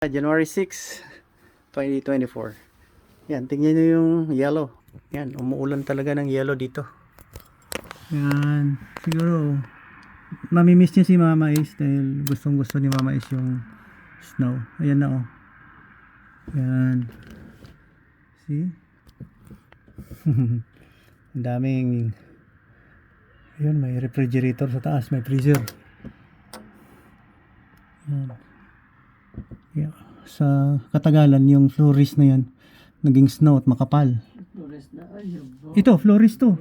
January 6, 2024. Yan, tingnan nyo yung yellow. Yan, umuulan talaga ng yellow dito. Yan, siguro mamimiss niya si Mama Ace dahil gustong gusto ni Mama Ace yung snow. Ayan na oh. Yan. See? Ang daming, ayun, may refrigerator sa taas, may freezer. Yan. Yeah. Sa katagalan yung florist na yan naging snow at makapal. Ito, florist to.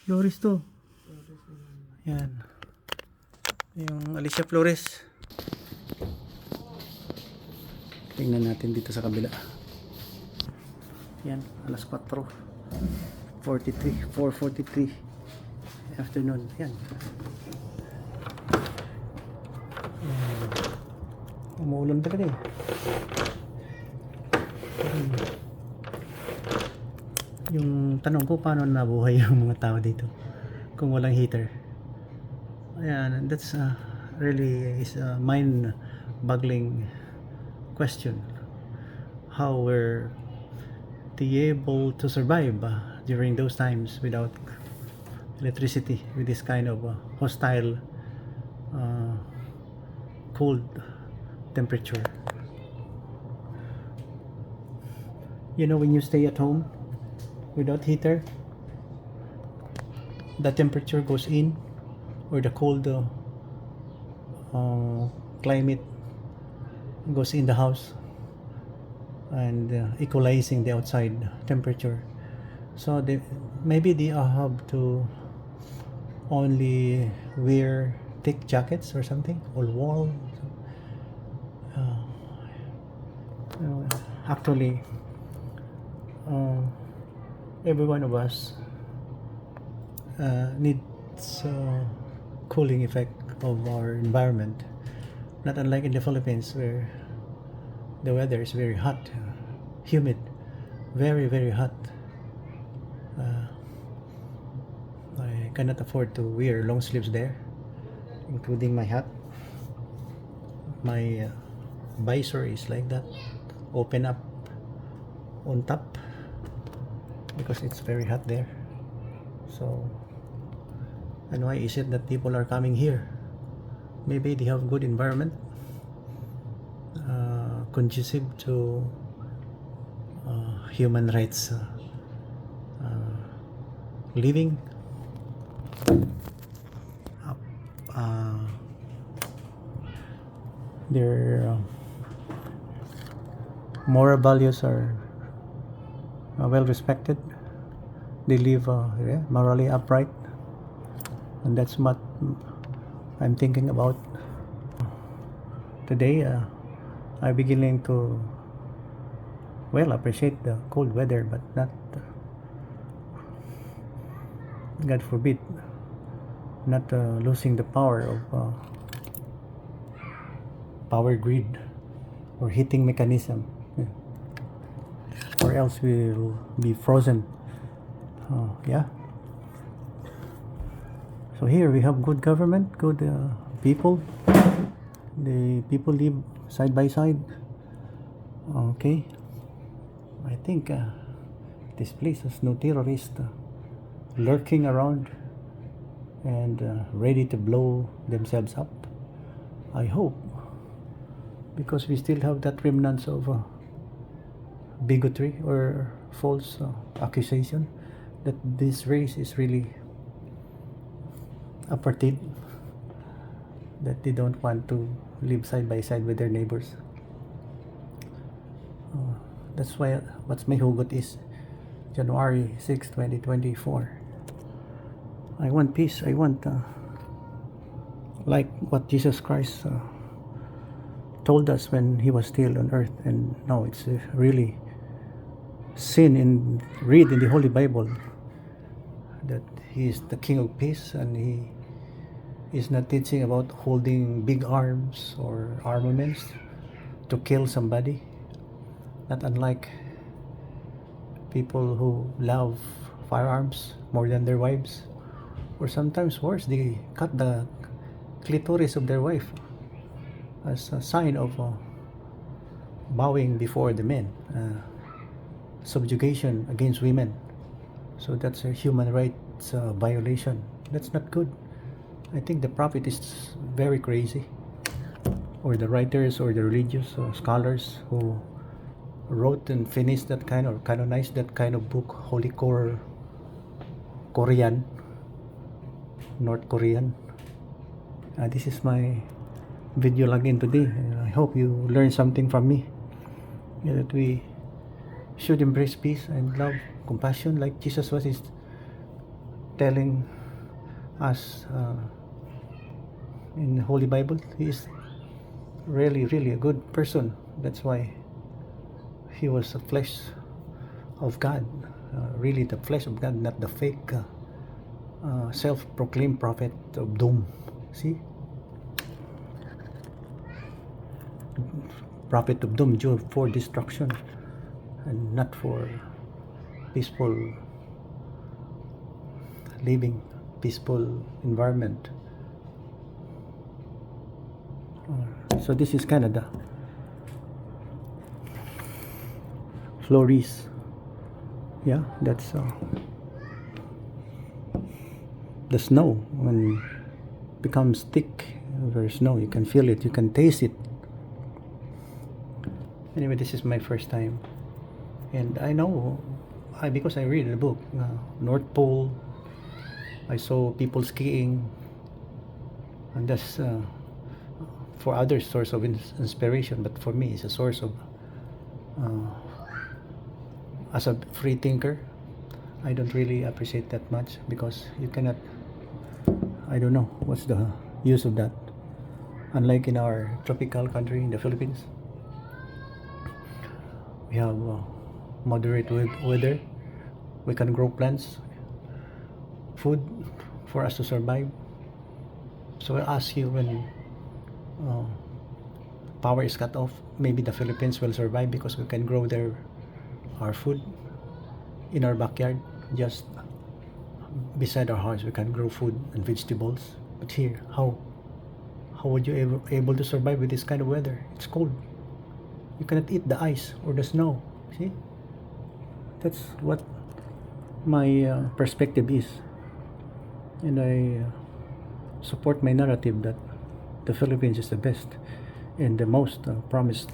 Florist to. Yan. Yung Alicia Flores. Tingnan natin dito sa kabila. Yan, alas 4:43 afternoon. Yan. Umuulan talaga eh. Yung tanong ko, paano nabuhay yung mga tao dito kung walang heater? Ayan, that's really is a mind-boggling question. How were they able to survive during those times without electricity, with this kind of hostile, cold temperature. You know, when you stay at home without heater, the temperature goes in, or the cold climate goes in the house and equalizing the outside temperature. So maybe they have to only wear thick jackets or something, or wool. Actually, every one of us needs cooling effect of our environment. Not unlike in the Philippines, where the weather is very hot, humid, very, very hot. I cannot afford to wear long sleeves there, including my hat. My visor is like that, open up on top, because it's very hot there. So, and why is it that people are coming here? Maybe they have good environment, conducive to human rights living. Their moral values are well respected. They live morally upright, and that's what I'm thinking about today. I'm beginning to appreciate the cold weather, but not, God forbid, not losing the power of power grid or heating mechanism, or else we'll be frozen. Yeah. So here we have good government, good people. The people live side by side. Okay. I think this place has no terrorist lurking around and ready to blow themselves up. I hope, because we still have that remnants of bigotry or false accusation that this race is really apartheid, that they don't want to live side by side with their neighbors. That's why what's my hugot is January 6, 2024. I want peace. I want like what Jesus Christ told us when he was still on earth. And now it's really sin read in the Holy Bible that he is the King of Peace, and he is not teaching about holding big arms or armaments to kill somebody. Not unlike people who love firearms more than their wives, or sometimes worse, they cut the clitoris of their wife as a sign of bowing before the men, subjugation against women. So that's a human rights violation. That's not good. I think the prophet is very crazy, or the writers or the religious scholars who wrote and finished that kind or canonized that kind of book, Holy Korean, North Korean. This is my video again today. I hope you learned something from me. That we should embrace peace and love, compassion, like Jesus was telling us in the Holy Bible. He is really a good person. That's why he was the flesh of God, really the flesh of God, not the fake self-proclaimed prophet of doom. See, prophet of doom, for destruction and not for peaceful living, peaceful environment. So this is Canada. Flores. Yeah, that's the snow. When it becomes thick, there's snow, you can feel it, you can taste it. Anyway, this is my first time, and I know, because I read the book, North Pole. I saw people skiing, and that's for others source of inspiration, but for me it's a source of as a free thinker, I don't really appreciate that much, because you cannot, I don't know what's the use of that. Unlike in our tropical country in the Philippines, we have moderate weather. We can grow plants, food for us to survive. So I ask you, when power is cut off, maybe the Philippines will survive because we can grow our food in our backyard, just beside our house. We can grow food and vegetables. But here, how would you able to survive with this kind of weather? It's cold. You cannot eat the ice or the snow. See, that's what my perspective is, and I support my narrative that the Philippines is the best and the most the promised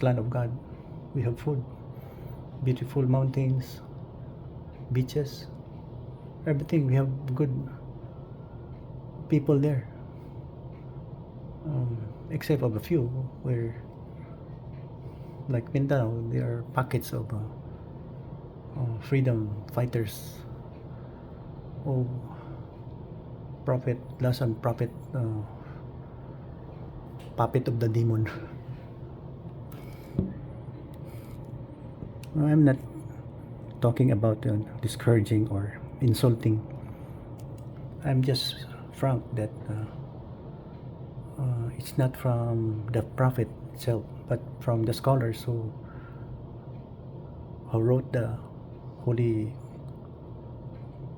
land of God. We have food, beautiful mountains, beaches, everything. We have good people there, except of a few where, like Mindanao, there are pockets of freedom fighters. Oh, puppet of the demon. I'm not talking about discouraging or insulting. I'm just frank that it's not from the prophet itself, but from the scholars who wrote the Holy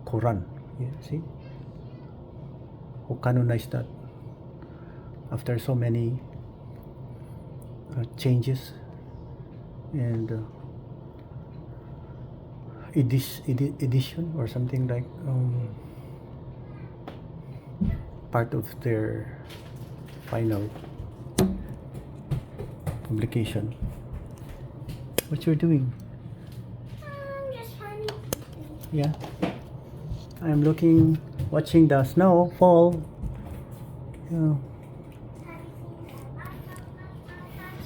Quran. Yeah, see? Who canonized that after so many changes and edition or something, like part of their final publication. What you're doing? Just finding. Yeah, I'm watching the snow fall. Yeah.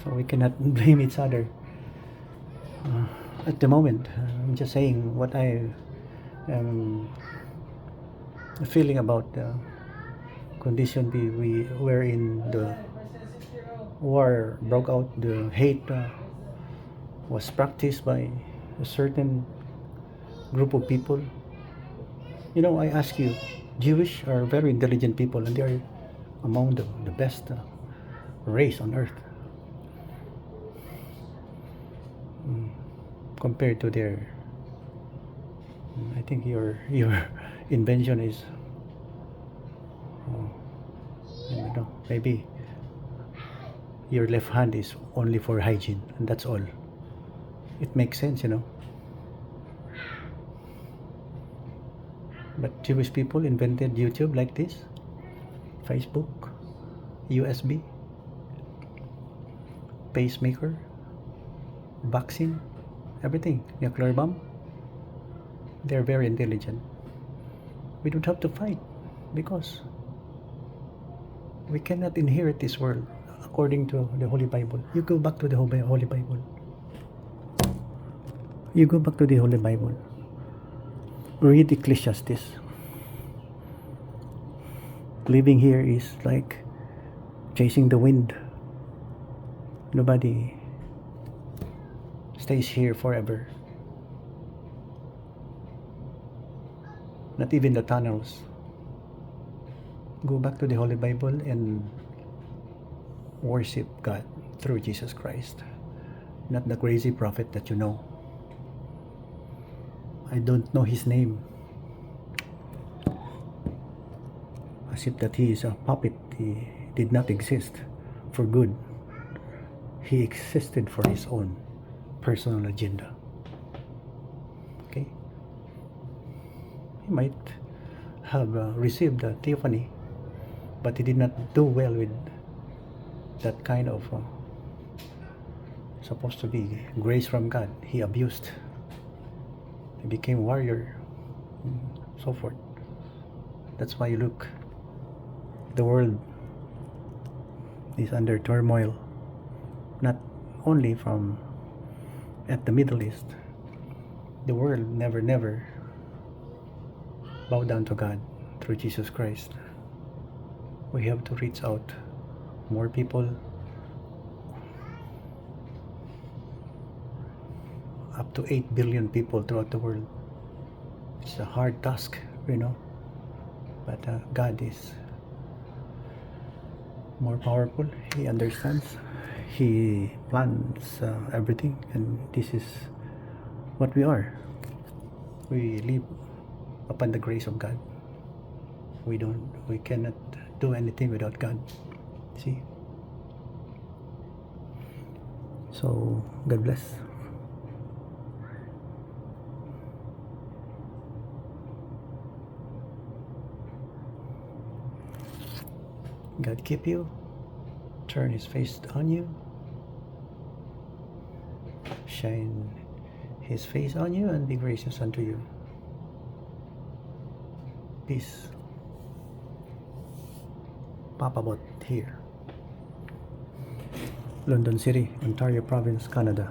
So we cannot blame each other at the moment. I'm just saying what I am feeling about the condition we were in. The war broke out. The hate was practiced by a certain group of people. You know, I ask you, Jewish are very intelligent people, and they are among the best race on earth. Compared to their, I think your invention is, I don't know, maybe your left hand is only for hygiene, and that's all. It makes sense, But Jewish people invented YouTube like this, Facebook, USB, pacemaker, vaccine, everything, nuclear bomb. They're very intelligent. We don't have to fight because we cannot inherit this world according to the Holy Bible. You go back to the Holy Bible. You go back to the Holy Bible. Read Ecclesiastes. Living here is like chasing the wind. Nobody stays here forever. Not even the tunnels. Go back to the Holy Bible and worship God through Jesus Christ, not the crazy prophet that you know. I don't know his name. As if that he is a puppet. He did not exist for good. He existed for his own personal agenda. Okay? He might have received a theophany, but he did not do well with that kind of supposed to be grace from God. He abused. He became warrior, so forth. That's why you look, the world is under turmoil, not only from at the Middle East. The world never bow down to God through Jesus Christ. We have to reach out more people, up to 8 billion people throughout the world. It's a hard task, but God is more powerful. He understands. He plans everything, and this is what we are. We live upon the grace of God. We cannot do anything without God. See? So, God bless. God keep you, turn his face on you, shine his face on you, and be gracious unto you. Peace. Papa Bot here. London City, Ontario Province, Canada.